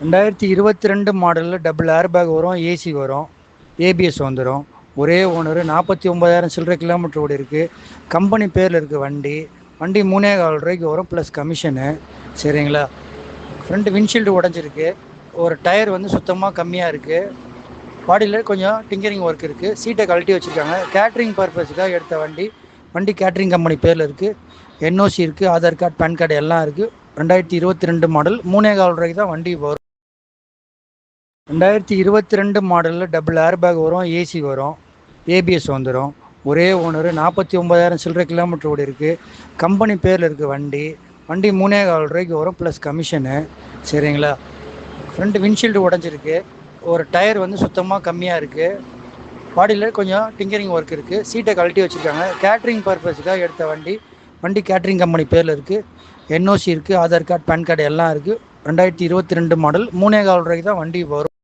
2022 மாடலில் double air bag வரும், AC வரும், ஏபிஎஸ் வந்துடும். ஒரே ஓனர், 49,000 சில்லறை கிலோமீட்டர் ஓடி இருக்குது. கம்பெனி பேரில் இருக்குது வண்டி. வண்டி 3,4 ரூபாய்க்கு வரும் ப்ளஸ் கமிஷனு. சரிங்களா? ஃப்ரண்ட் விண்ட்ஷீல்டு உடஞ்சிருக்கு. ஒரு டயர் வந்து சுத்தமாக கம்மியாக இருக்குது. பாடியில் கொஞ்சம் டிங்கரிங் ஒர்க் இருக்குது. சீட்டை கழட்டி வச்சுருக்காங்க. கேட்ரிங் பர்பஸுக்காக எடுத்த வண்டி. வண்டி கேட்ரிங் கம்பெனி பேரில் இருக்குது. என்ஓசி இருக்குது, ஆதார் கார்டு, பேன் கார்டு எல்லாம் இருக்குது. 2022 மாடல் 3,4 ரூபாய்க்கு தான் வண்டி வரும். 2022 மாடலில் டபுள் ஏர் பேக் வரும், ஏசி வரும், ஏபிஎஸ் வந்துடும். ஒரே ஓனர், 49,000 சில்லறை கிலோமீட்டர் ஓடி இருக்குது. கம்பெனி பேரில் இருக்குது வண்டி. வண்டி 3,4 ரூபாய்க்கு வரும் ப்ளஸ் கமிஷனு. சரிங்களா? ஃப்ரண்ட் விண்ட்ஷீல்டு உடஞ்சிருக்கு. ஒரு டயர் வந்து சுத்தமாக கம்மியாக இருக்குது. பாடியில் கொஞ்சம் டிங்கரிங் ஒர்க் இருக்குது. சீட்டை கழட்டி வச்சுருக்காங்க. கேட்ரிங் பர்பஸுக்காக எடுத்த வண்டி. வண்டி கேட்ரிங் கம்பெனி பேரில் இருக்குது. என்ஓசி இருக்குது, ஆதார் கார்டு, பேன் கார்டு எல்லாம் இருக்குது. 2022 மாடல் 3,4 ரூபாய்க்கு தான் வண்டி வரும்.